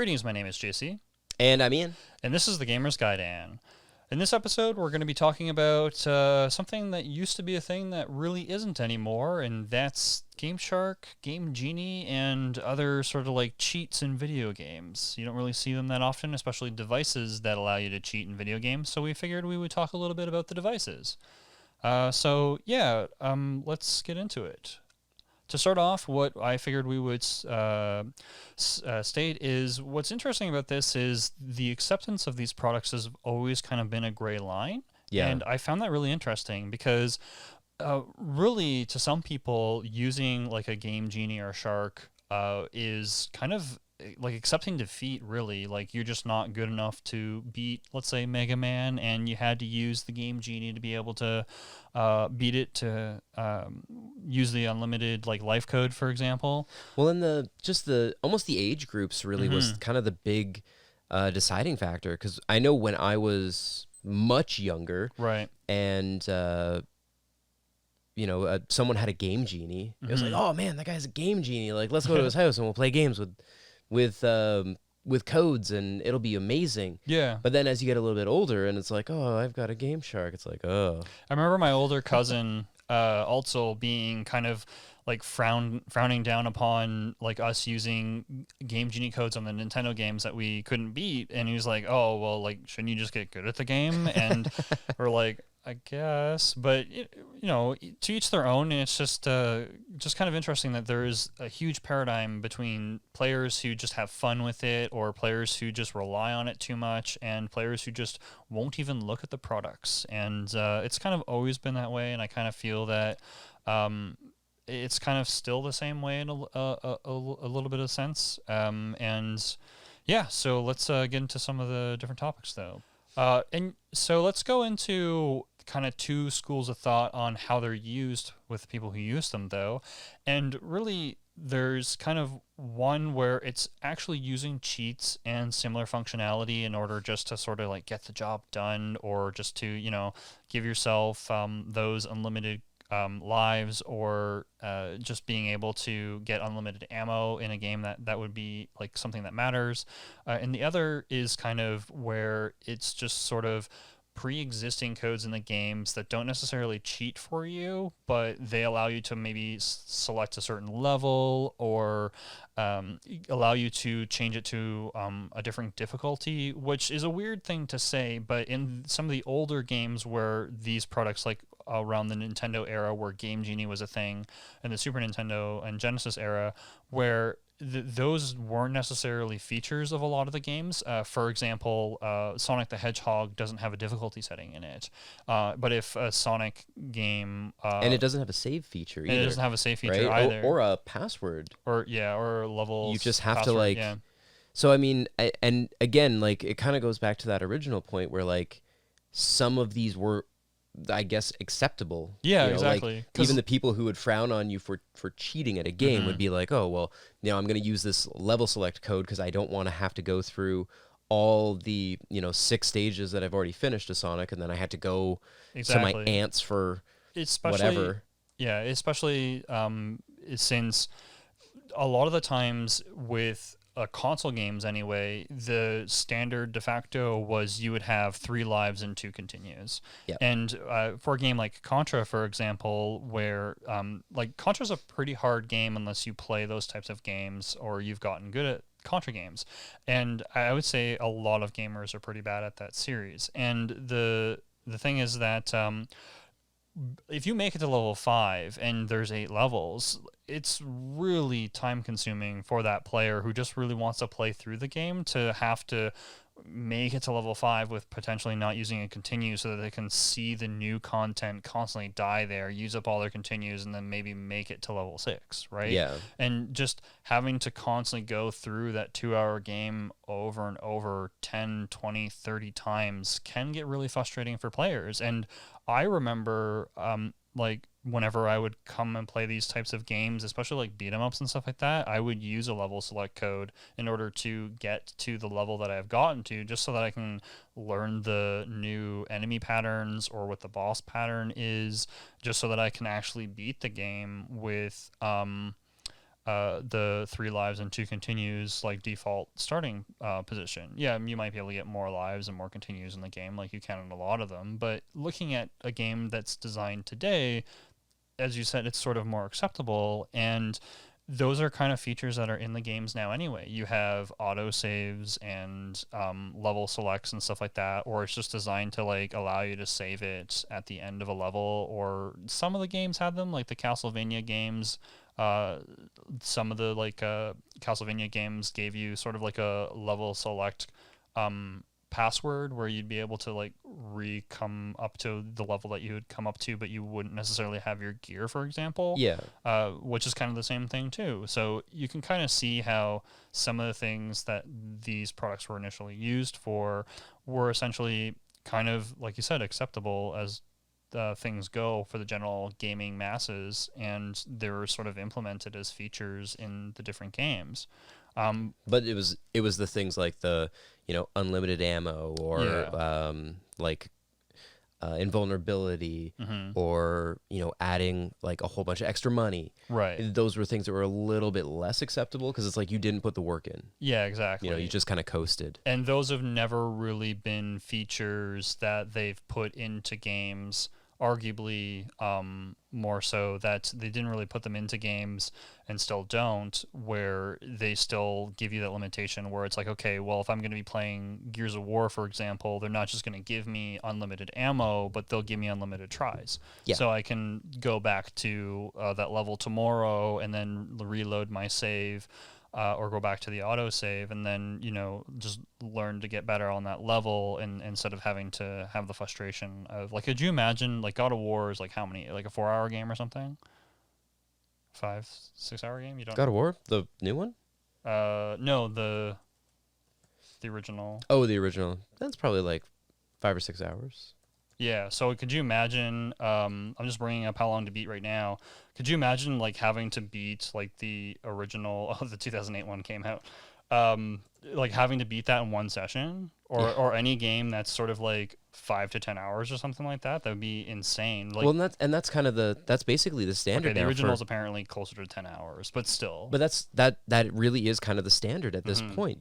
Greetings, my name is JC. And I'm Ian. And this is the Gamer's Gaiden. In this episode, we're going to be talking about something that used to be a thing that really isn't anymore, and that's Game Shark, Game Genie, and other sort of like cheats in video games. You don't really see them that often, especially devices that allow you to cheat in video games, so we figured we would talk a little bit about the devices. Let's get into it. To start off, what I figured we would state is what's interesting about this is the acceptance of these products has always kind of been a gray line. Yeah. And I found that really interesting because really to some people using like a Game Genie or Shark is kind of like accepting defeat, really. Like you're just not good enough to beat, let's say, Mega Man, and you had to use the Game Genie to be able to beat it, to use the unlimited like life code, for example. Well, and almost the age groups really was kind of the big deciding factor, because I know when I was much younger, right, and someone had a Game Genie, it was like, oh man, that guy has a Game Genie. Like, let's go to his house and we'll play games with codes and it'll be amazing. Yeah. But then as you get a little bit older and it's like, oh, I've got a Game Shark, it's like, oh. I remember my older cousin also being kind of like frowning down upon like us using Game Genie codes on the Nintendo games that we couldn't beat, and he was like, oh well, like shouldn't you just get good at the game? And we're like, I guess, but to each their own. And it's just kind of interesting that there is a huge paradigm between players who just have fun with it, or players who just rely on it too much, and players who just won't even look at the products. And it's kind of always been that way, and I kind of feel that it's kind of still the same way in a little bit of sense. So let's get into some of the different topics, though. And so let's go into kind of two schools of thought on how they're used with people who use them, though. And really, there's kind of one where it's actually using cheats and similar functionality in order just to sort of like get the job done, or just to, give yourself those unlimited lives, or just being able to get unlimited ammo in a game that would be like something that matters. And the other is kind of where it's just sort of pre-existing codes in the games that don't necessarily cheat for you, but they allow you to maybe select a certain level, or allow you to change it to a different difficulty, which is a weird thing to say, but in some of the older games where these products, like around the Nintendo era where Game Genie was a thing, and the Super Nintendo and Genesis era, where those weren't necessarily features of a lot of the games. For example, Sonic the Hedgehog doesn't have a difficulty setting in it. But if a Sonic game... and it doesn't have a save feature either. And it doesn't have a save feature right? either. Or a password. Or a level. You just have password, to like... Yeah. So, I mean, and again, like, it kind of goes back to that original point where, like, some of these were, I guess, acceptable. Yeah, exactly. exactly. Like, even the people who would frown on you for cheating at a game would be like, oh, well, I'm going to use this level select code because I don't want to have to go through all the, 6 stages that I've already finished to Sonic, and then I had to go to my ants for whatever. Yeah, especially since a lot of the times with console games anyway, the standard de facto was you would have 3 lives and 2 continues. Yep. And for a game like Contra, for example, where like Contra's a pretty hard game unless you play those types of games or you've gotten good at Contra games. And I would say a lot of gamers are pretty bad at that series. And the thing is that if you make it to level 5 and there's 8 levels, it's really time consuming for that player who just really wants to play through the game to have to make it to level 5 with potentially not using a continue, so that they can see the new content constantly die there, use up all their continues, and then maybe make it to level 6, right? Yeah. And just having to constantly go through that 2-hour game over and over 10, 20, 30 times can get really frustrating for players. And I remember like whenever I would come and play these types of games, especially like beat 'em ups and stuff like that, I would use a level select code in order to get to the level that I've gotten to, just so that I can learn the new enemy patterns or what the boss pattern is, just so that I can actually beat the game with the 3 lives and 2 continues like default starting position. Yeah, you might be able to get more lives and more continues in the game like you can in a lot of them, but looking at a game that's designed today, as you said, it's sort of more acceptable, and those are kind of features that are in the games now anyway. You have auto saves and level selects and stuff like that, or it's just designed to like allow you to save it at the end of a level, or some of the games have them, like the Castlevania games. Some of the Castlevania games gave you sort of like a level select password where you'd be able to like come up to the level that you would come up to, but you wouldn't necessarily have your gear, for example. Yeah. Which is kind of the same thing too. So you can kind of see how some of the things that these products were initially used for were essentially kind of, like you said, acceptable as things go for the general gaming masses, and they were sort of implemented as features in the different games. But it was the things like the, unlimited ammo, or invulnerability, or adding like a whole bunch of extra money. Right. Those were things that were a little bit less acceptable because it's like you didn't put the work in. Yeah, exactly. You just kind of coasted. And those have never really been features that they've put into games, arguably more so that they didn't really put them into games and still don't, where they still give you that limitation where it's like, okay, well, if I'm going to be playing Gears of War, for example, they're not just going to give me unlimited ammo, but they'll give me unlimited tries. Yeah. So I can go back to that level tomorrow and then reload my save, or go back to the autosave, and then, just learn to get better on that level, and instead of having to have the frustration of, like, could you imagine, like, God of War is, like, how many, like, a 4-hour game or something? 5-6 hour game? You don't God of War? The new one? No, the original. Oh, the original. That's probably, like, 5 or 6 hours. Yeah, so could you imagine, I'm just bringing up how long to beat right now. Could you imagine, like, having to beat, like, the original, the 2008 one came out, like, having to beat that in one session, or any game that's sort of, like, 5 to 10 hours or something like that? That would be insane. Like, well, that's kind of that's basically the standard. Okay, the original is apparently closer to 10 hours, but still. But that really is kind of the standard at this point,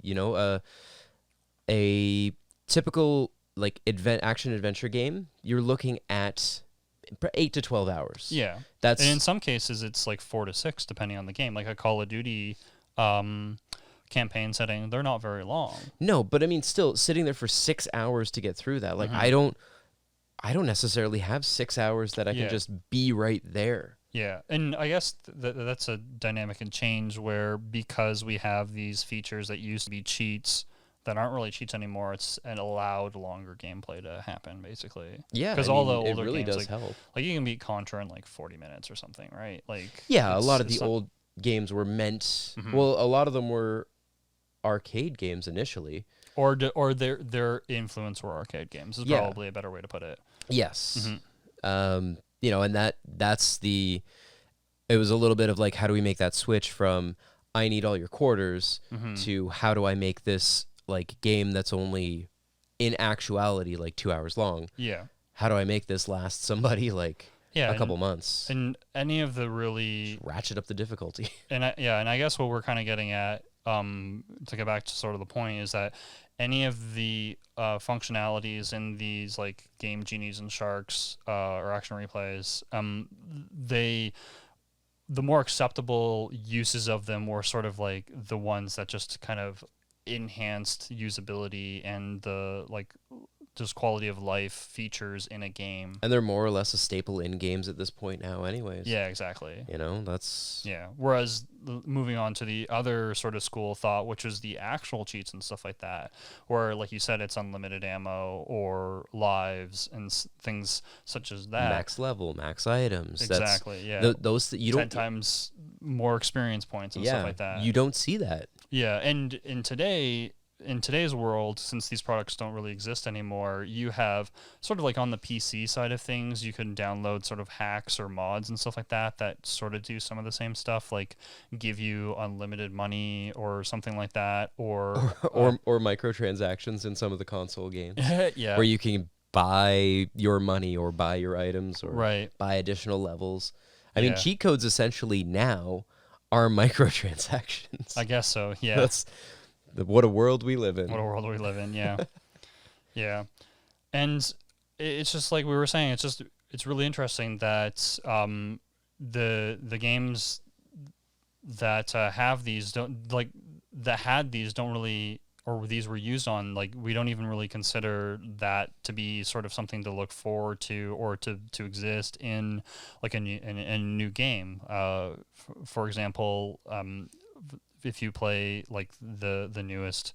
a typical, like, action adventure game, you're looking at 8 to 12 hours. Yeah. And in some cases it's like 4 to 6 depending on the game. Like a Call of Duty campaign setting, they're not very long. No, but I mean, still sitting there for 6 hours to get through that. Like, I don't necessarily have 6 hours that I can just be right there. Yeah, and I guess that's a dynamic and change where, because we have these features that used to be cheats that aren't really cheats anymore, it's an allowed longer gameplay to happen, basically. Yeah, because all the older it really games, does help. Like you can beat Contra in like 40 minutes or something, right? Like, yeah, a lot of the old games were meant. Well, a lot of them were arcade games initially, or their influence were arcade games. Is probably a better way to put it. Yes, and that's the. It was a little bit of like, how do we make that switch from I need all your quarters to how do I make this, like, game that's only in actuality like 2 hours long? Yeah. How do I make this last somebody like a couple months? And any of the really just ratchet up the difficulty. And I guess what we're kind of getting at, to get back to sort of the point, is that any of the functionalities in these like game genies and sharks or action replays, the more acceptable uses of them were sort of like the ones that just kind of enhanced usability and the like just quality of life features in a game. And they're more or less a staple in games at this point now anyways. Yeah, exactly. That's... Yeah. Whereas moving on to the other sort of school of thought, which is the actual cheats and stuff like that, where, like you said, it's unlimited ammo or lives and things such as that. Max level, max items. Exactly, yeah. Those you don't... 10 times more experience points and stuff like that. You don't see that. Yeah, and in today's world, since these products don't really exist anymore, you have sort of like on the PC side of things, you can download sort of hacks or mods and stuff like that sort of do some of the same stuff, like give you unlimited money or something like that, or microtransactions in some of the console games. Yeah, where you can buy your money or buy your items or right. buy additional levels. I mean, cheat codes essentially now are microtransactions. I guess so. Yeah. That's what a world we live in. What a world we live in. Yeah. Yeah. And it's just like we were saying. It's really interesting that the games that have these don't like that had these don't really, or these were used on, like, we don't even really consider that to be sort of something to look forward to or to exist in like a new game. For example, if you play like the newest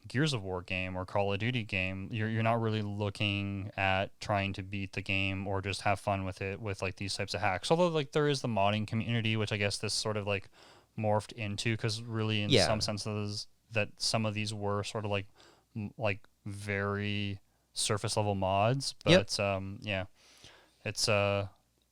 Gears of War game or Call of Duty game, you're not really looking at trying to beat the game or just have fun with it with like these types of hacks. Although like there is the modding community, which I guess this sort of like morphed into, because really in some senses that some of these were sort of like very surface level mods. But yeah, it's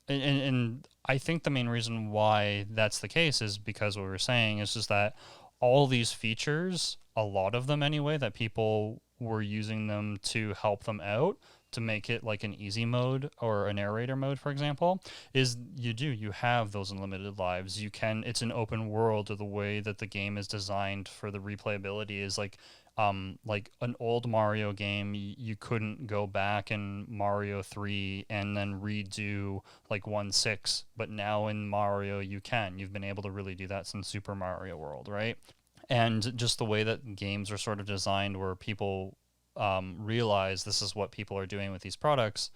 and I think the main reason why that's the case is because what we were saying is just that all these features, a lot of them anyway, that people were using them to help them out, to make it like an easy mode or a narrator mode, for example, is you have those unlimited lives. It's an open world, or the way that the game is designed for the replayability is like an old Mario game, you couldn't go back in Mario 3 and then redo like 1/6, but now in Mario you can. You've been able to really do that since Super Mario World, right? And just the way that games are sort of designed, where people realize this is what people are doing with these products,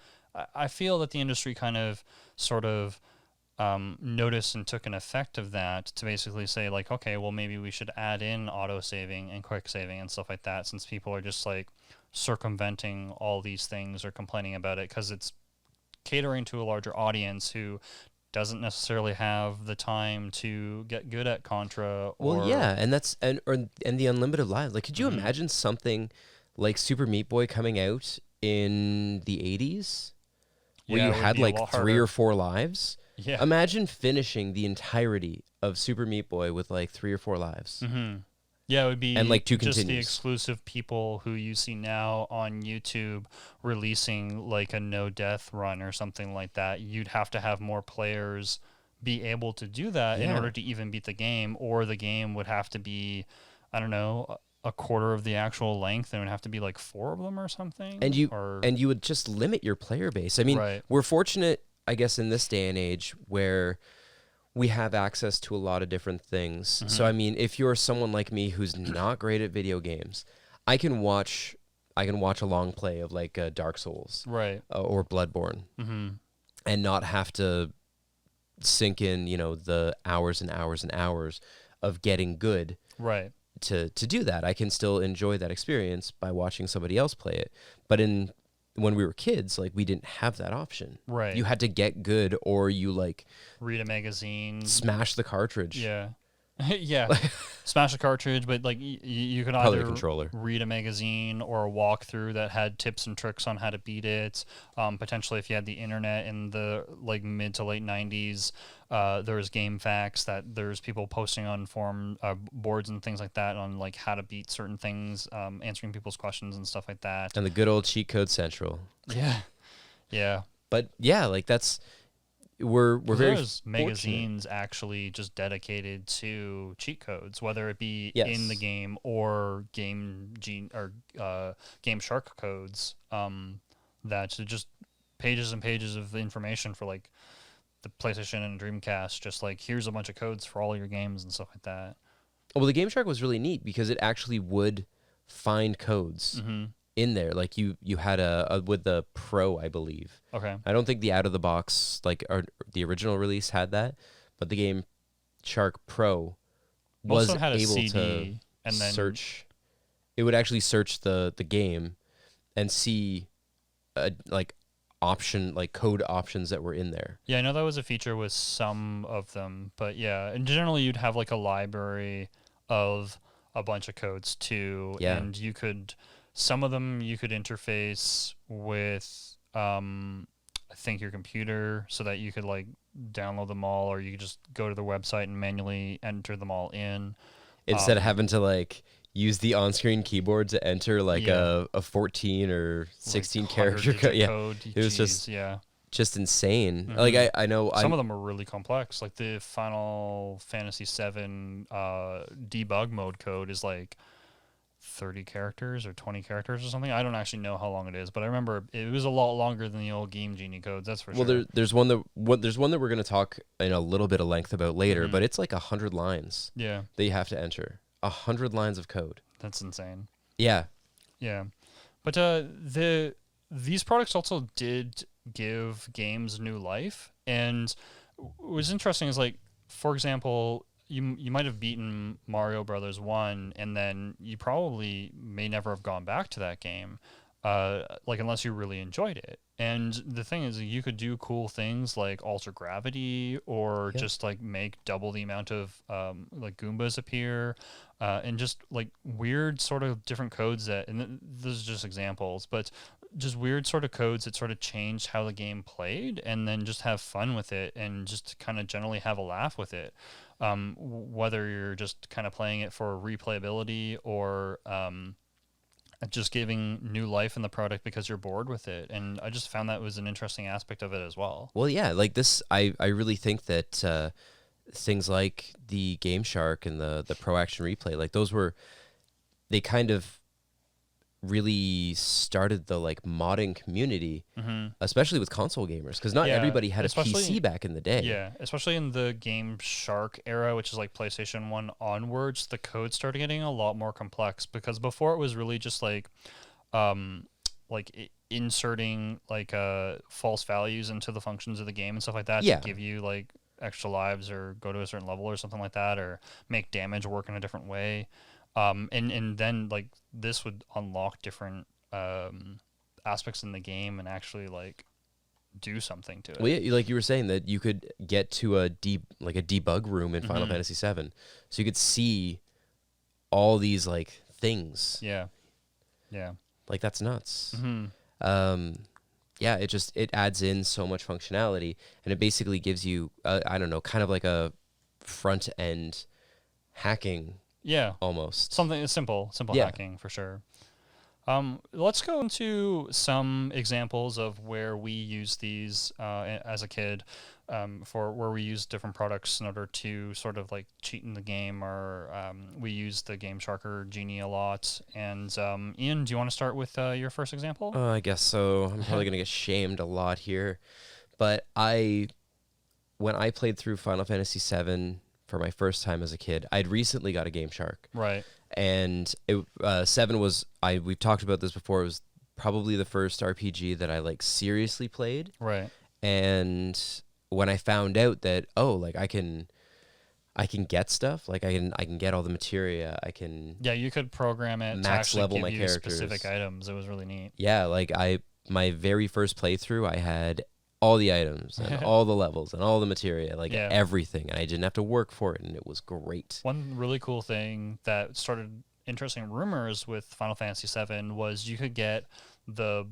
I feel that the industry kind of sort of noticed and took an effect of that to basically say like, okay, well, maybe we should add in auto saving and quick saving and stuff like that, since people are just like circumventing all these things or complaining about it because it's catering to a larger audience who doesn't necessarily have the time to get good at Contra. Well, yeah, and that's and the unlimited lives. Like, could you imagine something like Super Meat Boy coming out in the 80s where you had like 3 or 4 lives? Yeah. Imagine finishing the entirety of Super Meat Boy with like 3 or 4 lives. Mm-hmm. Yeah, it would be and like 2 just continues. The exclusive people who you see now on YouTube releasing like a no death run or something like that. You'd have to have more players be able to do that in order to even beat the game, or the game would have to be, I don't know, a quarter of the actual length, and it would have to be like 4 of them or something. And you would just limit your player base. I mean, we're fortunate, I guess, in this day and age where we have access to a lot of different things. Mm-hmm. So, I mean, if you're someone like me who's not great at video games, I can watch a long play of like Dark Souls, right, or Bloodborne, and not have to sink in, the hours and hours and hours of getting good, right, to do that. I can still enjoy that experience by watching somebody else play it. But when we were kids, like, we didn't have that option. Right. You had to get good, or you like read a magazine, smash the cartridge. Yeah. Yeah. Smash a cartridge, but like you could probably either read a magazine or a walkthrough that had tips and tricks on how to beat it. Potentially, if you had the internet in the like mid to late 90s, there was game facts that there's people posting on forum boards and things like that on like how to beat certain things, answering people's questions and stuff like that. And the good old Cheat Code Central. Yeah. Yeah. But yeah, like we're very there's magazines actually just dedicated to cheat codes, whether it be in the game or Game Shark codes. That's just pages and pages of information for like the PlayStation and Dreamcast. Just like, here's a bunch of codes for all your games and stuff like that. Well, the Game Shark was really neat because it actually would find codes. Mm-hmm. In there, like you had a with the Pro, I believe. Okay. I don't think the out of the box, like, or the original release had that, but the Game Shark Pro was also had a able CD to and then search. It would actually search the game and see like code options that were in there. Yeah, I know that was a feature with some of them, but yeah, and generally you'd have like a library of a bunch of codes too, and you could. Some of them you could interface with, I think, your computer, so that you could like download them all, or you could just go to the website and manually enter them all in. Instead of having to like use the on-screen keyboard to enter like a 14 or 16 character code. Yeah, code. it was just just insane. Like I know some of them are really complex. Like the Final Fantasy VII debug mode code is like 30 characters or 20 characters or something. I don't actually know how long it is, but I remember it was a lot longer than the old Game Genie codes. That's for sure. Well, there's one that we're going to talk in a little bit of length about later, but it's like 100 lines. Yeah, that you have to enter. 100 lines of code. That's insane. Yeah. Yeah, but these products also did give games new life, and what was interesting is, like, for example, you might have beaten Mario Brothers 1, and then you probably may never have gone back to that game, like, unless you really enjoyed it. And the thing is, you could do cool things like alter gravity, or just like make double the amount of like Goombas appear, and just like weird sort of different codes that, and those are just examples, but just weird sort of codes that sort of changed how the game played, and then just have fun with it, and just kind of generally have a laugh with it. Whether you're just kind of playing it for replayability, or just giving new life in the product because you're bored with it. And I just found that was an interesting aspect of it as well. Well, yeah, like this, I really think that things like the Game Shark and the Pro Action Replay, like they kind of really started the like modding community, especially with console gamers, because not everybody had a PC back in the day. Yeah, especially in the Game Shark era, which is like PlayStation 1 onwards, the code started getting a lot more complex, because before it was really just like inserting like false values into the functions of the game and stuff like that to give you like extra lives, or go to a certain level or something like that, or make damage work in a different way. And then like this would unlock different aspects in the game and actually like do something to it. Well, yeah, like you were saying, that you could get to a debug room in Final Fantasy VII, so you could see all these like things. Yeah. Like that's nuts. Yeah, it adds in so much functionality, and it basically gives you I don't know, kind of like a front end hacking. Yeah, almost something simple hacking for sure. Let's go into some examples of where we use these as a kid, for where we use different products in order to sort of like cheat in the game, or we use the Game Shark or Genie a lot. And Ian, do you want to start with your first example? I guess so. I'm probably gonna get shamed a lot here, but when I played through Final Fantasy VII for my first time as a kid, I'd recently got a Game Shark. Right. And 7 was, we've talked about this before, it was probably the first RPG that I like seriously played. Right. And when I found out that, like I can get stuff, like I can get all the materia, I can you could program it max to actually level give my you characters. specific items. It was really neat. Yeah, like my very first playthrough, I had all the items and all the levels and all the materia, like everything, and I didn't have to work for it, and it was great. One really cool thing that started interesting rumors with Final Fantasy VII was you could get the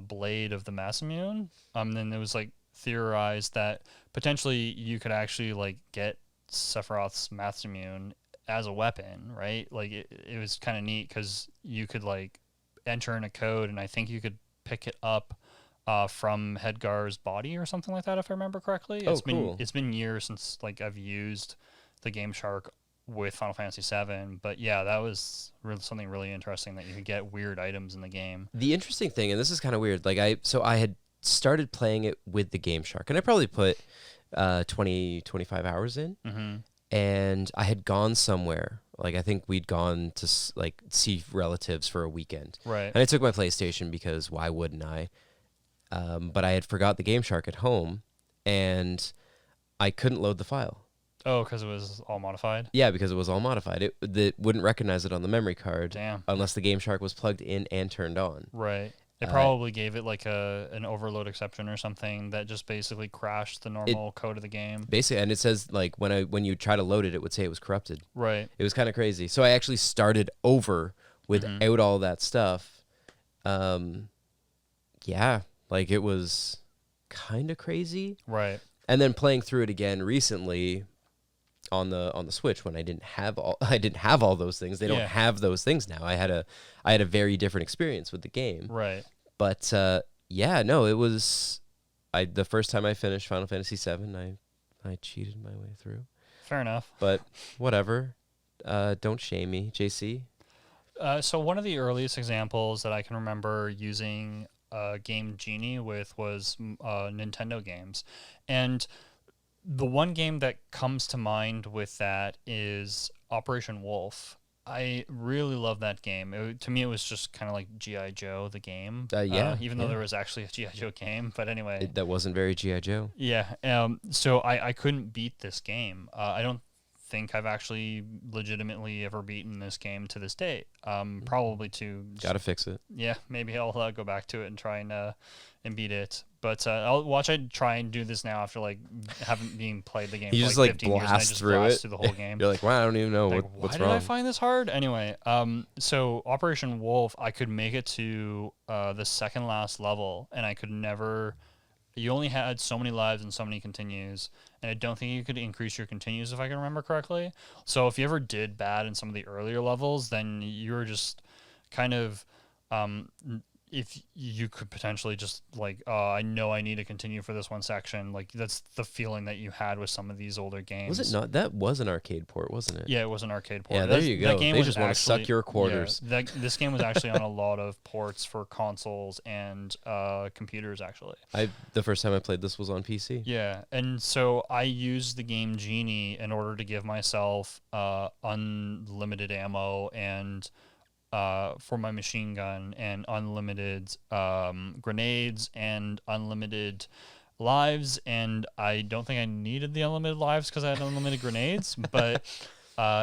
blade of the Masamune. Then it was like theorized that potentially you could actually like get Sephiroth's Masamune as a weapon, right? Like it was kind of neat, because you could like enter in a code, and I think you could pick it up from Hedgar's body or something like that, if I remember correctly. Cool. It's been years since like I've used the Game Shark with Final Fantasy VII, but yeah, that was something really interesting, that you could get weird items in the game. The interesting thing, and this is kind of weird, like I had started playing it with the Game Shark, and I probably put 20-25 hours in, and I had gone somewhere. Like I think we'd gone to like see relatives for a weekend, right? And I took my PlayStation, because why wouldn't I? But I had forgot the Game Shark at home, and I couldn't load the file. Oh, because it was all modified? Yeah, because it was all modified. It wouldn't recognize it on the memory card. Damn. Unless the Game Shark was plugged in and turned on. Right. It probably gave it like an overload exception or something that just basically crashed the normal code of the game. Basically, and it says like when you try to load it, it would say it was corrupted. Right. It was kind of crazy. So I actually started over without all that stuff. Yeah. Like it was kind of crazy. Right. And then playing through it again recently on the Switch, when I didn't have all those things. They don't have those things now. I had a very different experience with the game. Right. But no, it was the first time I finished Final Fantasy VII, I cheated my way through. Fair enough. But whatever. Don't shame me, JC. So one of the earliest examples that I can remember using game Genie with was Nintendo games. And the one game that comes to mind with that is Operation Wolf. I really love that game. To me, it was just kind of like G.I. Joe, the game. Even though there was actually a G.I. Joe game. But anyway. That wasn't very G.I. Joe. Yeah. So I couldn't beat this game. I don't think I've actually legitimately ever beaten this game to this date. Probably to... Gotta fix it. Yeah, maybe I'll go back to it and try and beat it. But I'll watch. I try and do this now after like haven't been played the game. You for just like like 15 years, and I just through blast it. through the whole game. You're like, wow, I don't even know like, what's why wrong. did I find this hard? Anyway, so Operation Wolf, I could make it to the second last level, and I could never. You only had so many lives and so many continues, and I don't think you could increase your continues if I can remember correctly. So if you ever did bad in some of the earlier levels, then you were just kind of if you could potentially just like, I know I need to continue for this one section. Like that's the feeling that you had with some of these older games. Was it not? That was an arcade port, wasn't it? Yeah, it was an arcade port. Yeah, there you go. That game They was just want to actually, suck your quarters. Yeah, this game was actually on a lot of ports for consoles and computers, actually. The first time I played this was on PC. Yeah, and so I used the game Genie in order to give myself unlimited ammo and for my machine gun and unlimited grenades and unlimited lives, and I don't think I needed the unlimited lives because I had unlimited grenades, but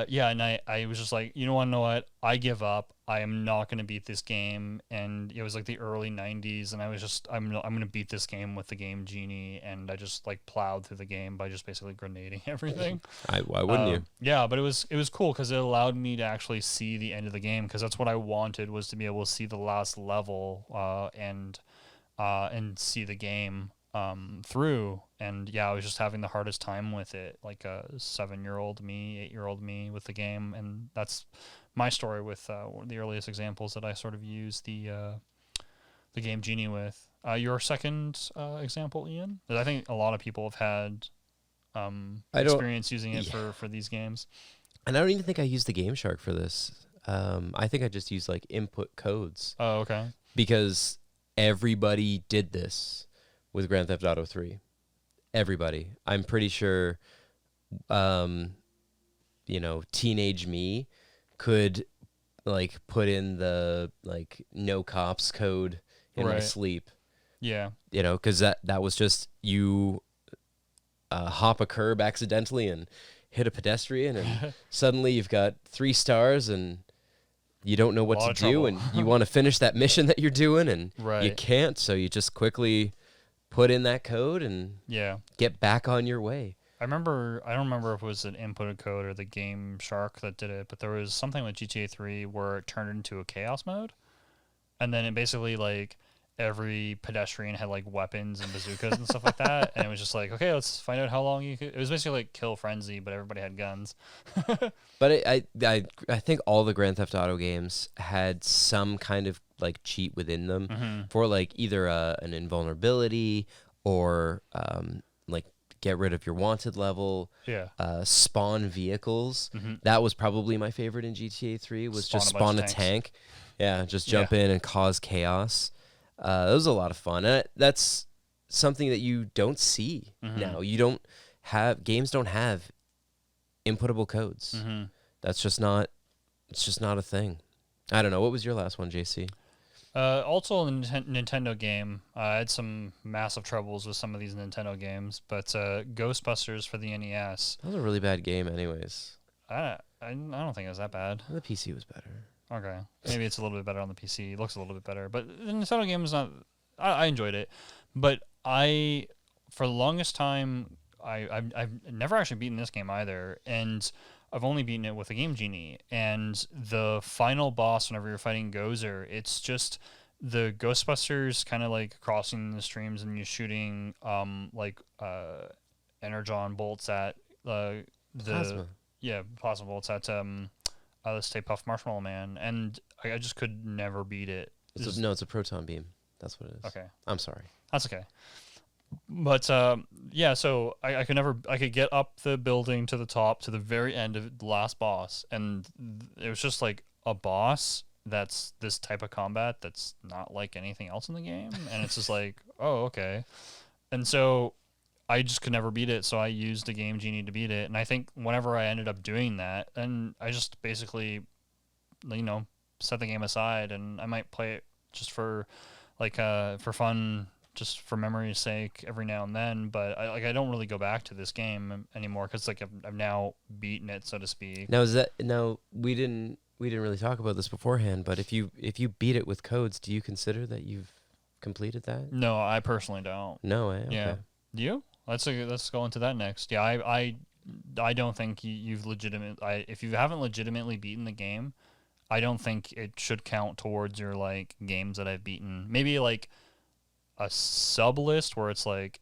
yeah, and I was just like, you know what, I give up. I am not going to beat this game. And it was like the early 90s, and I was just, I'm going to beat this game with the game Genie, and I just like plowed through the game by just basically grenading everything. Why wouldn't you? Yeah, but it was cool because it allowed me to actually see the end of the game, because that's what I wanted, was to be able to see the last level and see the game through. And yeah, I was just having the hardest time with it, like a 7-year-old me, 8-year-old me with the game. And that's my story with the earliest examples that I sort of use the game Genie with. Your second example, Ian? I think a lot of people have had experience using it for these games. And I don't even think I used the Game Shark for this. I think I just used like input codes. Oh, okay. Because everybody did this with Grand Theft Auto 3. Everybody. I'm pretty sure, teenage me could like put in the like no cops code in my sleep. Yeah. Because that was just you hop a curb accidentally and hit a pedestrian, and suddenly you've got 3 stars and you don't know what to do, and you want to finish that mission that you're doing, and you can't, so you just quickly put in that code and get back on your way. I don't remember if it was an inputted code or the Game Shark that did it, but there was something with GTA 3 where it turned into a chaos mode, and then it basically like every pedestrian had like weapons and bazookas and stuff like that, and it was just like, okay, let's find out how long you could. It was basically like Kill Frenzy, but everybody had guns. But I think all the Grand Theft Auto games had some kind of like cheat within them for like either an invulnerability or like get rid of your wanted level. Spawn vehicles. That was probably my favorite in GTA 3. Was just spawn a tank. Yeah, just jump in and cause chaos. That was a lot of fun, and that's something that you don't see now. Games don't have inputtable codes. That's just not. It's just not a thing. I don't know. What was your last one, JC? Also a Nintendo game. I had some massive troubles with some of these Nintendo games, but Ghostbusters for the NES. That was a really bad game, anyways. I don't think it was that bad. The PC was better. Okay, maybe it's a little bit better on the PC. It looks a little bit better, but the Nintendo game is not. I enjoyed it, but for the longest time, I've never actually beaten this game either, and I've only beaten it with a Game Genie. And the final boss, whenever you're fighting Gozer, it's just the Ghostbusters kind of like crossing the streams, and you're shooting energon bolts at Plasma. Plasma bolts at the Stay Puft Marshmallow Man, and I just could never beat it. It's a proton beam. That's what it is. Okay. I'm sorry. That's okay. But yeah, so I could never I could get up the building to the top to the very end of the last boss, and it was just like a boss that's this type of combat that's not like anything else in the game, and it's just like, oh, okay. And so I just could never beat it, so I used the game Genie to beat it. And I think whenever I ended up doing that, and I just basically, set the game aside, and I might play it just for fun, just for memory's sake every now and then. But I don't really go back to this game anymore because like I've now beaten it, so to speak. Now we didn't really talk about this beforehand, but if you beat it with codes, do you consider that you've completed that? No, I personally don't. No, eh? Okay. Yeah. Do you? Let's go into that next. Yeah, I don't think you've if you haven't legitimately beaten the game, I don't think it should count towards your like games that I've beaten. Maybe like a sub list where it's like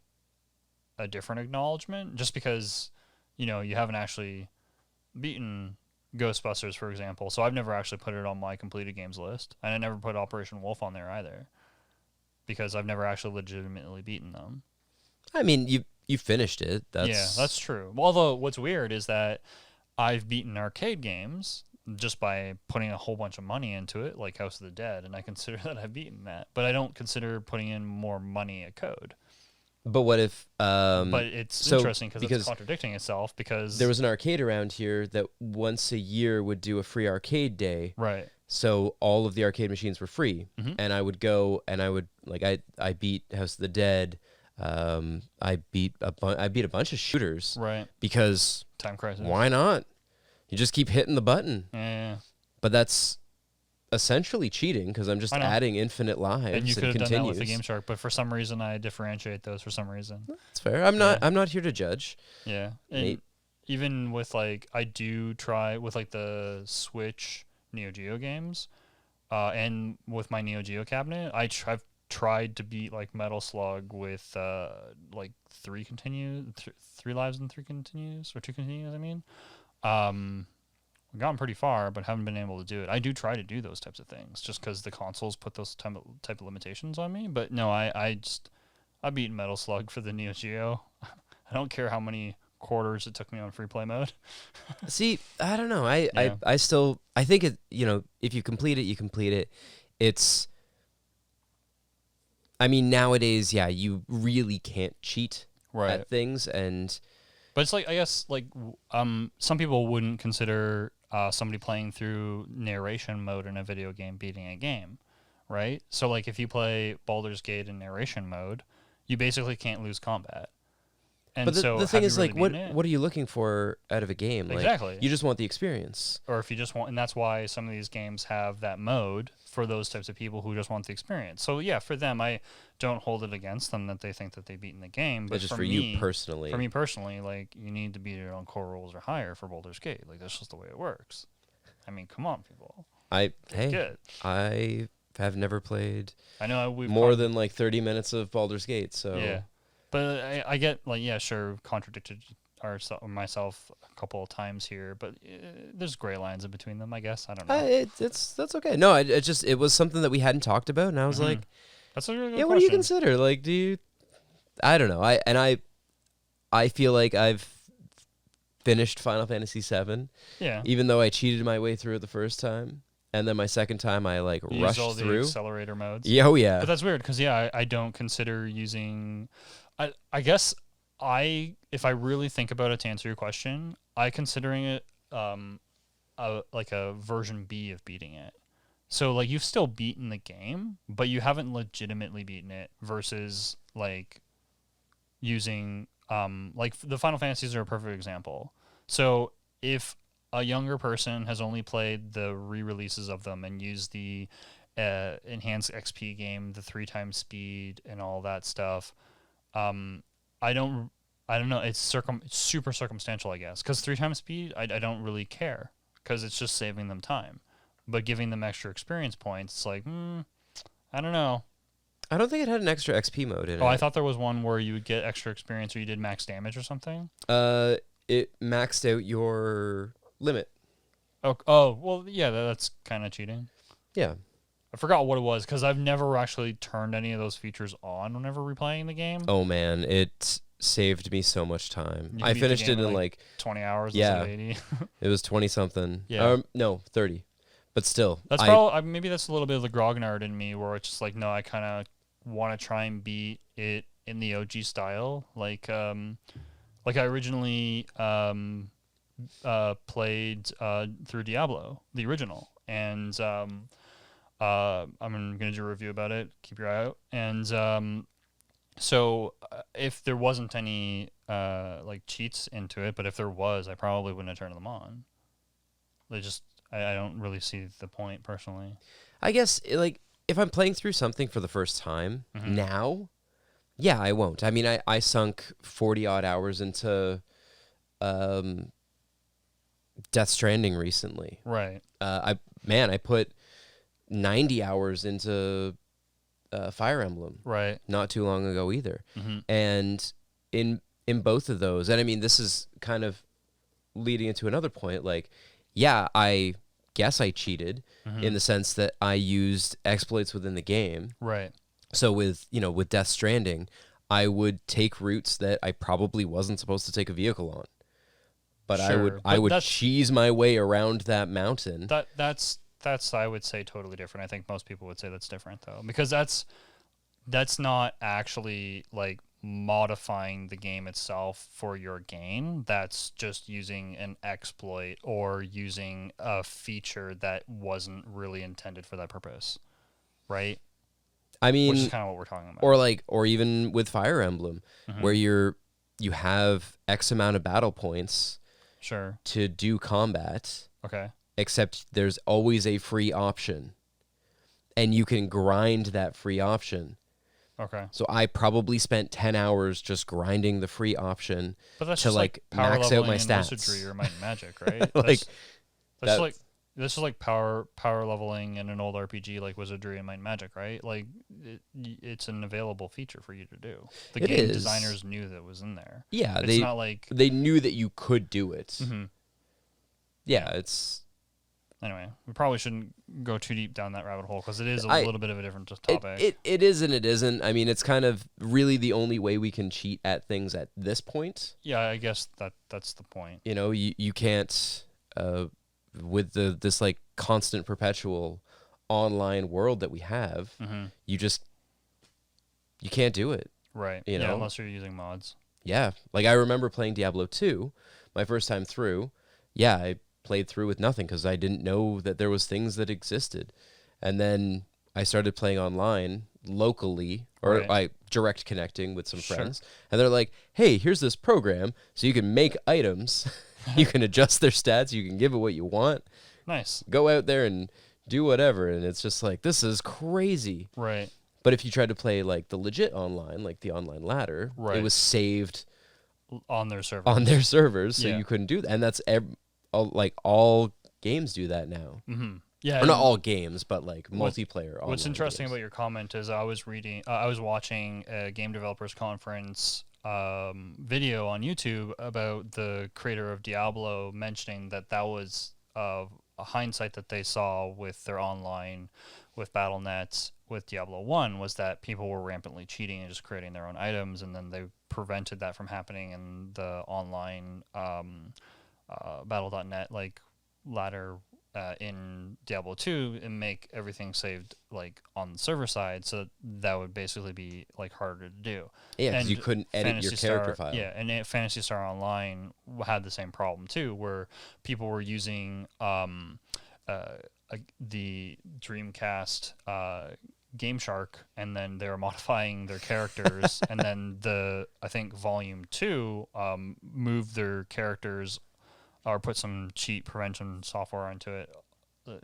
a different acknowledgement, just because you haven't actually beaten Ghostbusters, for example. So I've never actually put it on my completed games list, and I never put Operation Wolf on there either, because I've never actually legitimately beaten them. I mean, you finished it. That's true. Well, although what's weird is that I've beaten arcade games just by putting a whole bunch of money into it, like House of the Dead, and I consider that I've beaten that. But I don't consider putting in more money at code. But what if? But it's interesting because it's contradicting itself, because there was an arcade around here that once a year would do a free arcade day. Right. So all of the arcade machines were free, and I would go and I would I beat House of the Dead. I beat a bunch of shooters. Right. Because Time Crisis. Why not? You just keep hitting the button. Yeah. But that's essentially cheating because I'm just adding infinite lives. And you could have done that with the Game Shark, but for some reason I differentiate those for some reason. That's fair. I'm not here to judge. Yeah. And even with like I do try with like the Switch Neo Geo games, and with my Neo Geo cabinet, I've tried to beat like Metal Slug with like three lives and three continues, or two continues. I mean, I've gotten pretty far, but haven't been able to do it. I do try to do those types of things just because the consoles put those type of limitations on me. But no, I beat Metal Slug for the Neo Geo. I don't care how many quarters it took me on free play mode. See, I don't know. I still think it. If you complete it, you complete it. It's. I mean, nowadays, yeah, you really can't cheat at things, but it's like, I guess, like, some people wouldn't consider somebody playing through narration mode in a video game beating a game, right? So, like, if you play Baldur's Gate in narration mode, you basically can't lose combat. And but the thing is, really like, what are you looking for out of a game? Exactly. Like, you just want the experience. Or if you just want, and that's why some of these games have that mode for those types of people who just want the experience. So yeah, for them, I don't hold it against them that they think that they beat in the game. But just for you personally. For me personally, like, you need to beat it on core rules or higher for Baldur's Gate. Like, that's just the way it works. I mean, come on, people. I have never played. I know we've more than like 30 minutes of Baldur's Gate. So yeah. But I get, like, yeah, sure, contradicted myself a couple of times here, but there's gray lines in between them, I guess. I don't know. That's okay. No, it was something that we hadn't talked about, and I was like, that's a really good yeah. question. What do you consider? Like, I don't know. I feel like I've finished Final Fantasy VII. Yeah. Even though I cheated my way through it the first time. And then my second time, I like rushed all the through accelerator modes. Yeah, oh yeah. But that's weird because I don't consider using. I guess if I really think about it, to answer your question, considering it like a version B of beating it. So like you've still beaten the game, but you haven't legitimately beaten it. Versus like using like the Final Fantasies are a perfect example. So if a younger person has only played the re-releases of them and used the enhanced XP game, the 3x speed and all that stuff, I don't know. It's super circumstantial, I guess, because 3x speed, I don't really care because it's just saving them time, but giving them extra experience points, it's like, I don't know. I don't think it had an extra XP mode in it. Oh, I thought there was one where you would get extra experience or you did max damage or something. It maxed out your limit. Oh, well, yeah, that's kind of cheating. Yeah. I forgot what it was because I've never actually turned any of those features on whenever replaying the game. Oh man, it saved me so much time. You I beat the finished game it in in like 20 hours instead yeah, of 80. it was 20 something. Yeah. No, 30. But still, That's probably maybe that's a little bit of the grognard in me where it's just like, no, I kind of want to try and beat it in the OG style. Like I originally played through Diablo, the original, and I'm gonna do a review about it. Keep your eye out. And so if there wasn't any like cheats into it, but if there was, I probably wouldn't have turned them on. They just I don't really see the point personally. I guess like if I'm playing through something for the first time now, yeah, I won't. I mean, I sunk 40 odd hours into Death Stranding recently. Right. I put 90 hours into Fire Emblem. Right. Not too long ago either. Mm-hmm. And in both of those, and I mean, this is kind of leading into another point. Like, yeah, I guess I cheated in the sense that I used exploits within the game. Right. So with Death Stranding, I would take routes that I probably wasn't supposed to take a vehicle on. But Sure. I would cheese my way around that mountain. That's I would say totally different. I think most people would say that's different though, because that's not actually like modifying the game itself for your gain. That's just using an exploit or using a feature that wasn't really intended for that purpose, right? I mean, which is kind of what we're talking about. Or even with Fire Emblem, where you have X amount of battle points sure to do combat. Okay. Except there's always a free option. And you can grind that free option. Okay. So I probably spent 10 hours just grinding the free option but that's to just like power max out my leveling in stats. Wizardry or Might and Magic, right? Like This is like power leveling in an old RPG like Wizardry and Might and Magic, right? Like it's an available feature for you to do. The game designers knew that was in there. Yeah, it's not like they knew that you could do it. Mm-hmm. Yeah, it's anyway. We probably shouldn't go too deep down that rabbit hole because it is a little bit of a different topic. It is and it isn't. I mean, it's kind of really the only way we can cheat at things at this point. Yeah, I guess that's the point. You know, you can't with this like constant perpetual online world that we have. You can't do it. Right. You know, unless you're using mods. Yeah, like I remember playing Diablo 2, my first time through. Yeah, I played through with nothing because I didn't know that there was things that existed. And then I started playing online locally or I direct connecting with some friends. And they're like, hey, here's this program so you can make items. You can adjust their stats. You can give it what you want. Nice. Go out there and do whatever. And it's just like, this is crazy. Right. But if you tried to play like the legit online, like the online ladder, it was saved on their servers. So you couldn't do that. And that's all games do that now. Mm-hmm. Yeah, or not all games, but like multiplayer. What's interesting games. about your comment is I was watching a game developers conference video on YouTube about the creator of Diablo mentioning that was a hindsight that they saw with their online, with Battle.net, with Diablo 1 was that people were rampantly cheating and just creating their own items, and then they prevented that from happening in the online Battle.net like ladder in Diablo 2 and make everything saved like on the server side, so that would basically be like harder to do. Yeah, because you couldn't edit your character file. Yeah, and Phantasy Star Online had the same problem too, where people were using the Dreamcast Game Shark, and then they were modifying their characters, and then I think Volume 2 moved their characters or put some cheat prevention software into it to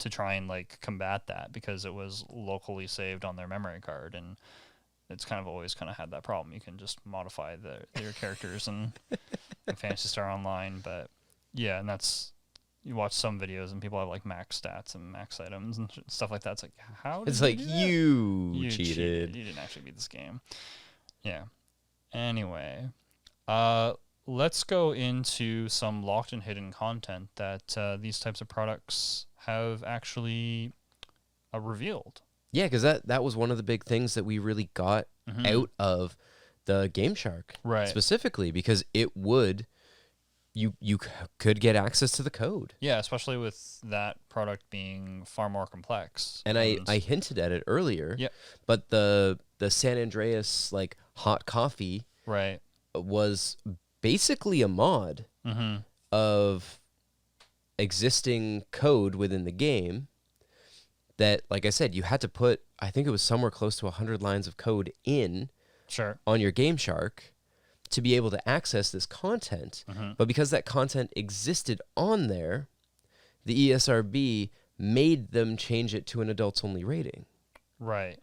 try and like combat that, because it was locally saved on their memory card, and it's kind of always kind of had that problem. You can just modify their characters in Phantasy Star Online, but yeah, and that's, you watch some videos and people have like max stats and max items and stuff like that. It's like, how did it's you like do that? You cheated. You didn't actually beat this game. Yeah. Anyway, let's go into some locked and hidden content that these types of products have actually revealed. Yeah, because that was one of the big things that we really got out of the Game Shark, Right. specifically because it would you could get access to the code. Yeah, especially with that product being far more complex. And I hinted at it earlier. Yep. But the San Andreas like hot coffee Right. was basically a mod of existing code within the game that, like I said, you had to put, I think it was somewhere close to 100 lines of code in Sure. on your Game Shark to be able to access this content. But because that content existed on there, the ESRB made them change it to an adults-only rating. Right.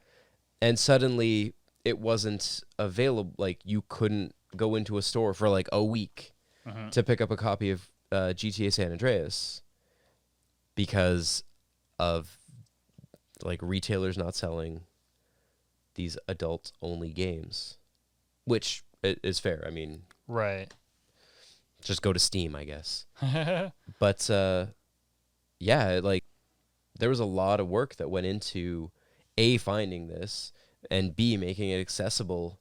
And suddenly it wasn't available. Like, you couldn't go into a store for like a week to pick up a copy of GTA San Andreas because of like retailers not selling these adult-only games, which is fair. I mean, Right. just go to Steam, I guess. But yeah, like there was a lot of work that went into A, finding this, and B, making it accessible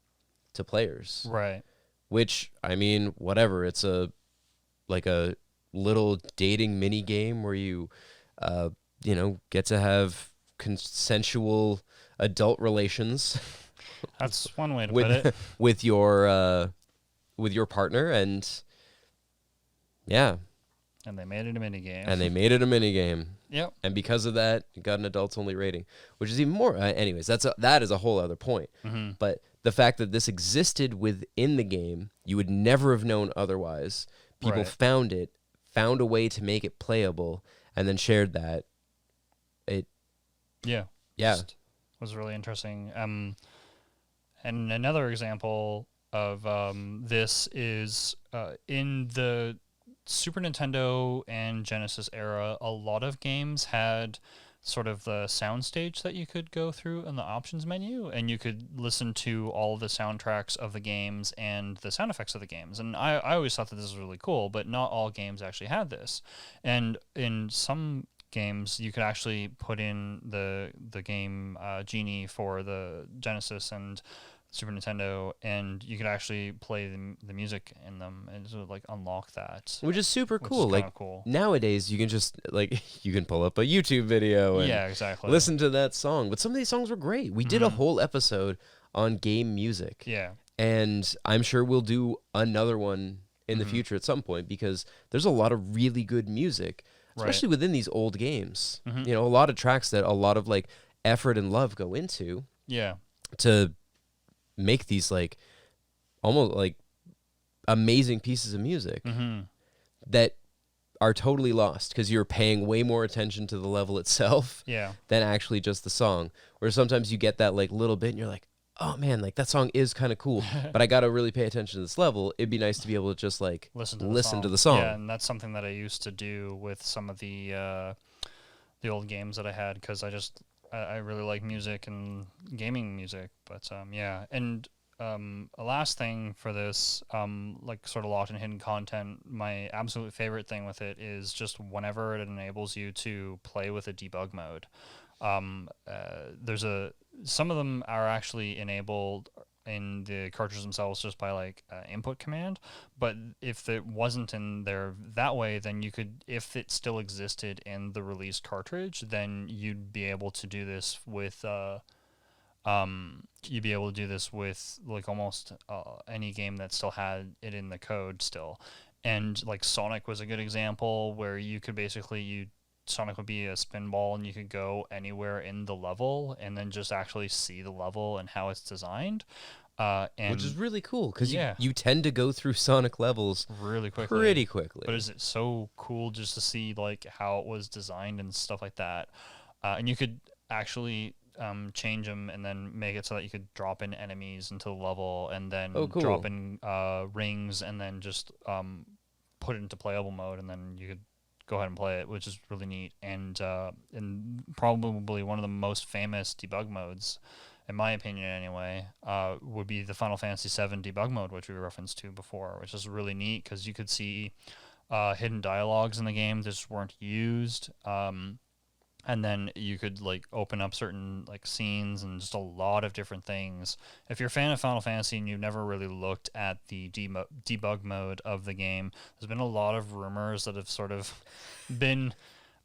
to players. Right. Which, I mean, whatever. It's a little dating mini game where you get to have consensual adult relations That's one way to put it. with your partner, and yeah, And they made it a minigame. and they made it a mini game. Yep. And because of that, you got an adults only rating, which is even more. Anyways, that is a whole other point. But the fact that this existed within the game, you would never have known otherwise. People Right. found a way to make it playable, and then shared that. Yeah. Yeah. Just was really interesting. And another example of this is in the Super Nintendo and Genesis era, a lot of games had sort of the soundstage that you could go through in the options menu, and you could listen to all of the soundtracks of the games and the sound effects of the games. And I always thought that this was really cool, but not all games actually had this. And in some games, you could actually put in the game Genie for the Genesis and Super Nintendo, and you could actually play the music in them and sort of like unlock that, Which is super which cool. is Like kinda cool. nowadays, you can just you can pull up a YouTube video and Yeah, exactly. listen to that song. But some of these songs were great. We did a whole episode on game music. Yeah. And I'm sure we'll do another one in the future at some point, because there's a lot of really good music, especially within these old games. A lot of tracks that a lot of like effort and love go into Yeah. to make these like almost like amazing pieces of music that are totally lost because you're paying way more attention to the level itself Yeah. than actually just the song. Where sometimes you get that like little bit and you're like, oh man, like that song is kind of cool, but I got to really pay attention to this level. It'd be nice to be able to just like Listen to the song. Yeah, and that's something that I used to do with some of the old games that I had, because I really like music and gaming music. But yeah, and a last thing for this, like sort of locked and hidden content, my absolute favorite thing with it is just whenever it enables you to play with a debug mode. Some of them are actually enabled in the cartridges themselves just by like input command, but if it wasn't in there that way, then you could, if it still existed in the released cartridge, then you'd be able to do this with like almost any game that still had it in the code still. And like Sonic was a good example where you could basically Sonic would be a spin ball and you could go anywhere in the level and then just actually see the level and how it's designed. Which is really cool because Yeah. you tend to go through Sonic levels really quickly. pretty quickly. But is it so cool just to see like how it was designed and stuff like that? And you could actually change them and then make it so that you could drop in enemies into the level and then drop in rings and then just put it into playable mode, and then you could go ahead and play it, which is really neat. And probably one of the most famous debug modes, in my opinion anyway, would be the Final Fantasy VII debug mode, which we referenced to before, which is really neat because you could see hidden dialogues in the game that just weren't used. and then you could like open up certain like scenes and just a lot of different things. If you're a fan of Final Fantasy and you've never really looked at the debug mode of the game, there's been a lot of rumors that have sort of been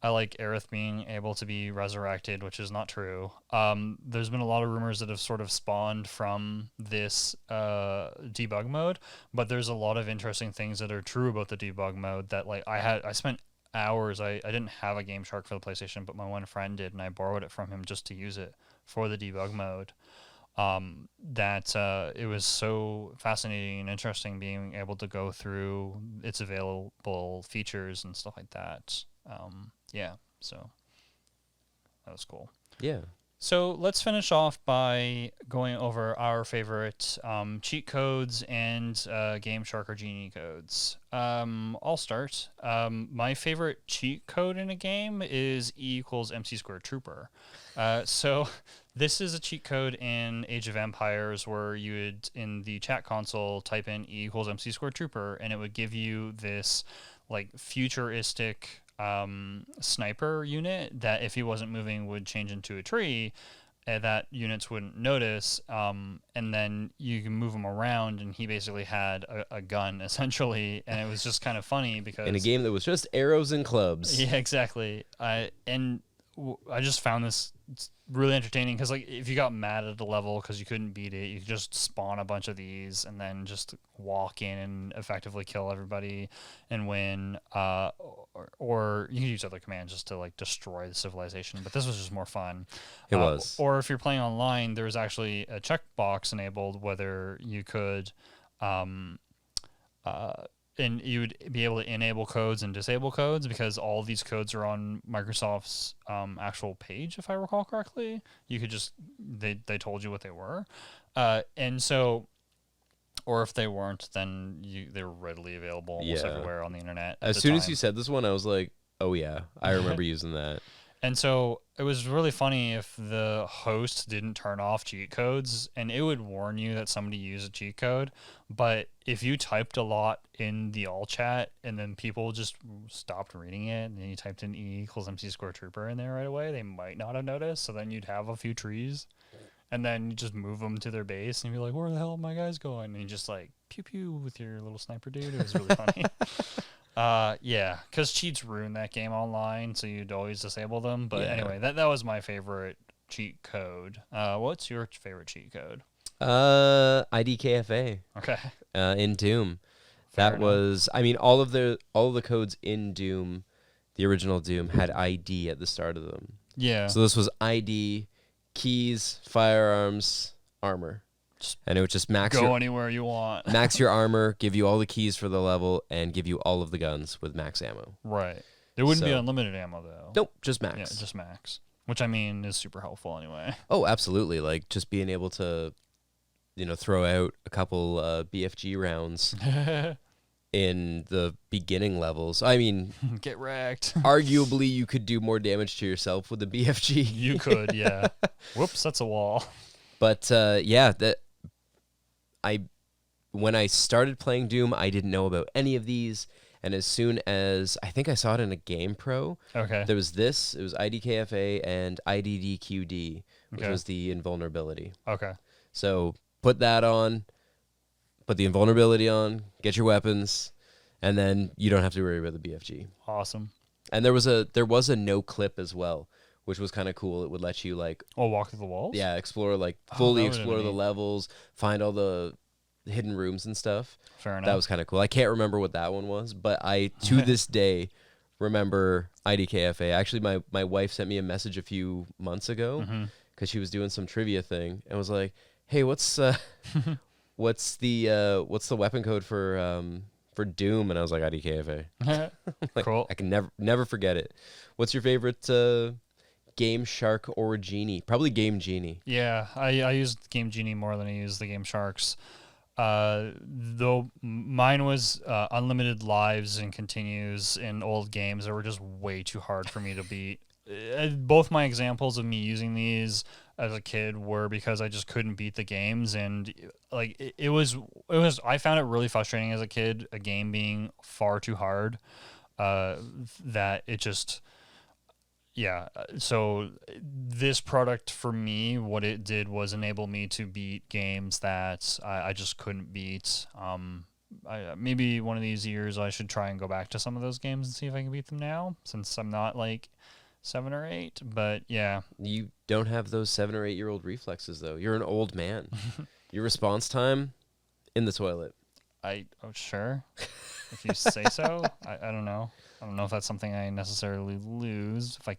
like Aerith being able to be resurrected, which is not true. There's been a lot of rumors that have sort of spawned from this debug mode, but there's a lot of interesting things that are true about the debug mode that like I spent hours. I didn't have a Game Shark for the PlayStation, but my one friend did, and I borrowed it from him just to use it for the debug mode. That it was so fascinating and interesting being able to go through its available features and stuff like that. Yeah, so that was cool. Yeah. So let's finish off by going over our favorite cheat codes and Game Shark or Genie codes. I'll start. My favorite cheat code in a game is E equals MC squared trooper. So this is a cheat code in Age of Empires where you would, in the chat console, type in E equals MC squared trooper, and it would give you this like futuristic sniper unit that if he wasn't moving would change into a tree that units wouldn't notice, and then you can move him around, and he basically had a gun essentially, and it was just kind of funny because in a game that was just arrows and clubs. Yeah, exactly. I just found this really entertaining because like if you got mad at the level because you couldn't beat it, you could just spawn a bunch of these and then just walk in and effectively kill everybody and win, or you can use other commands just to like destroy the civilization, but this was just more fun. It was. Or if you're playing online, there's actually a checkbox enabled whether you could and you would be able to enable codes and disable codes because all these codes are on Microsoft's actual page, if I recall correctly. You could just, they told you what they were. And so, or if they weren't, then they were readily available almost everywhere on the internet. As soon as you said this one, I was like, oh yeah, I remember using that. And so it was really funny if the host didn't turn off cheat codes, and it would warn you that somebody used a cheat code. But if you typed a lot in the all chat and then people just stopped reading it and you typed in E equals MC square trooper in there right away, they might not have noticed. So then you'd have a few trees and then you just move them to their base and you'd be like, where the hell are my guys going? And you just like pew pew with your little sniper dude. It was really funny. Yeah, because cheats ruin that game online, so you'd always disable them. But anyway, that was my favorite cheat code. What's your favorite cheat code? IDKFA. Okay. In Doom. That was, I mean, all of the codes in Doom, the original Doom, had ID at the start of them. Yeah. So this was ID, keys, firearms, armor. And it would just max anywhere you want. Max your armor, give you all the keys for the level, and give you all of the guns with max ammo. Right. There wouldn't be unlimited ammo, though. Nope, just max. Yeah, just max. Which, I mean, is super helpful anyway. Oh, absolutely. Like, just being able to, throw out a couple BFG rounds in the beginning levels. I mean... Get wrecked. Arguably, you could do more damage to yourself with the BFG. You could, yeah. Whoops, that's a wall. But, when I started playing Doom, I didn't know about any of these, and as soon as I think I saw it in a Game Pro, there was this. It was IDKFA and IDDQD, which was the invulnerability. Okay. So put that on, put the invulnerability on, get your weapons, and then you don't have to worry about the BFG. Awesome. And there was a no clip as well, which was kind of cool. It would let you walk through the walls? Yeah, explore fully explore the levels, find all the hidden rooms and stuff. Fair enough. That was kind of cool. I can't remember what that one was, but I to this day remember IDKFA. Actually, my wife sent me a message a few months ago because she was doing some trivia thing and was like, "Hey, what's the weapon code for Doom?" And I was like, IDKFA. Cool. I can never forget it. What's your favorite Game Shark or Genie? Probably Game Genie. Yeah, I used Game Genie more than I used the Game Sharks. Though mine was unlimited lives and continues in old games that were just way too hard for me to beat. Both my examples of me using these as a kid were because I just couldn't beat the games, and it was I found it really frustrating as a kid, a game being far too hard, that it just yeah, so this product for me, what it did was enable me to beat games that I just couldn't beat. Maybe one of these years I should try and go back to some of those games and see if I can beat them now, since I'm not like 7 or 8. But yeah, You don't have those 7 or 8-year-old reflexes, though. You're an old man. Your response time in the toilet. sure, if you say so. I don't know. I don't know if that's something I necessarily lose if I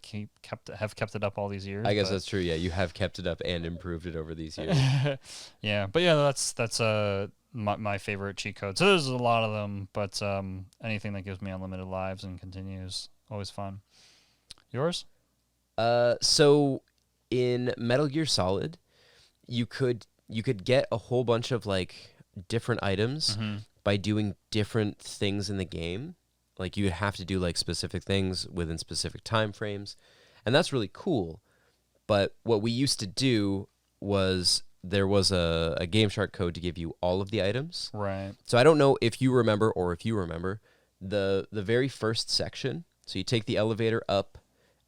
have kept it up all these years. I guess that's true. Yeah, you have kept it up and improved it over these years. Yeah, but yeah, that's my favorite cheat code. So there's a lot of them, but anything that gives me unlimited lives and continues, always fun. Yours? So in Metal Gear Solid, you could get a whole bunch of like different items by doing different things in the game. Like you have to do like specific things within specific time frames, and that's really cool. But what we used to do was there was a Game Shark code to give you all of the items. Right. So I don't know if you remember or if you remember the very first section. So you take the elevator up,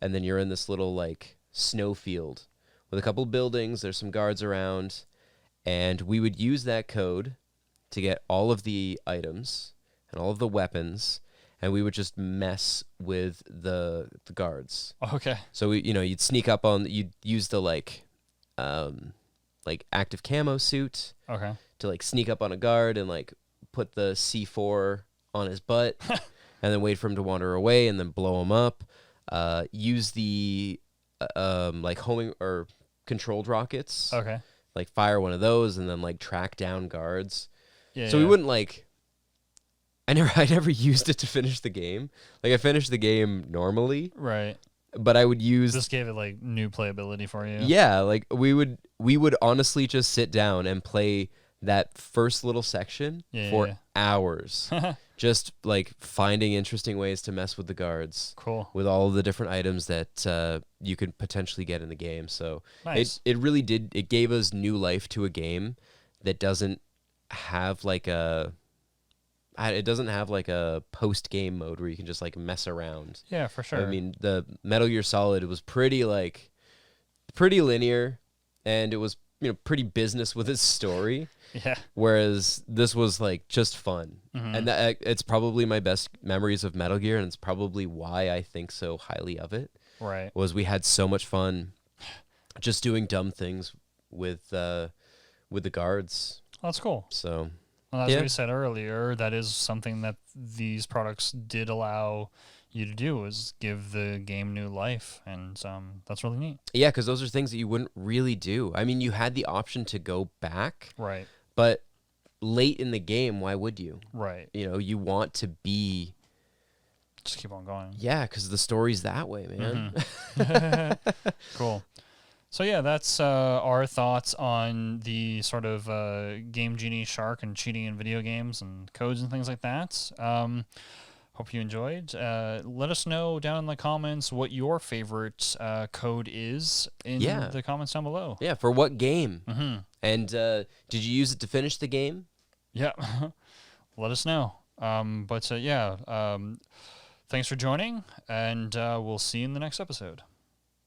and then you're in this little like snow field with a couple buildings. There's some guards around, and we would use that code to get all of the items and all of the weapons, and we would just mess with the guards. Okay. So you'd sneak up on, you'd use the like active camo suit. Okay. To like sneak up on a guard and like put the C4 on his butt, and then wait for him to wander away, and then blow him up. Use the like homing or controlled rockets. Okay. Like fire one of those, and then like track down guards. Yeah. So we wouldn't like. I never used it to finish the game. Like I finished the game normally, Right. but I would use. This gave it like new playability for you. Yeah, like we would honestly just sit down and play that first little section for hours, just like finding interesting ways to mess with the guards. Cool. With all of the different items that you could potentially get in the game. So Nice. it really did. It gave us new life to a game that doesn't have like a. It doesn't have like a post-game mode where you can just like mess around. Yeah, for sure. I mean, the Metal Gear Solid was pretty linear, and it was pretty business with its story. Yeah. Whereas this was like just fun, Mhm. and it's probably my best memories of Metal Gear, and it's probably why I think so highly of it. Right. Was we had so much fun, just doing dumb things with the guards. That's cool. So. Well, as Yeah. we said earlier, that is something that these products did allow you to do, is give the game new life, and that's really neat. Yeah, because those are things that you wouldn't really do. I mean, you had the option to go back, Right. but late in the game, why would you? Right. You want to be... Just keep on going. Yeah, because the story's that way, man. Cool. So yeah, that's our thoughts on the sort of Game Genie Shark and cheating in video games and codes and things like that. Hope you enjoyed. Let us know down in the comments what your favorite code is in the comments down below. Yeah, for what game? Mm-hmm. And did you use it to finish the game? Yeah. Let us know. Thanks for joining, and we'll see you in the next episode.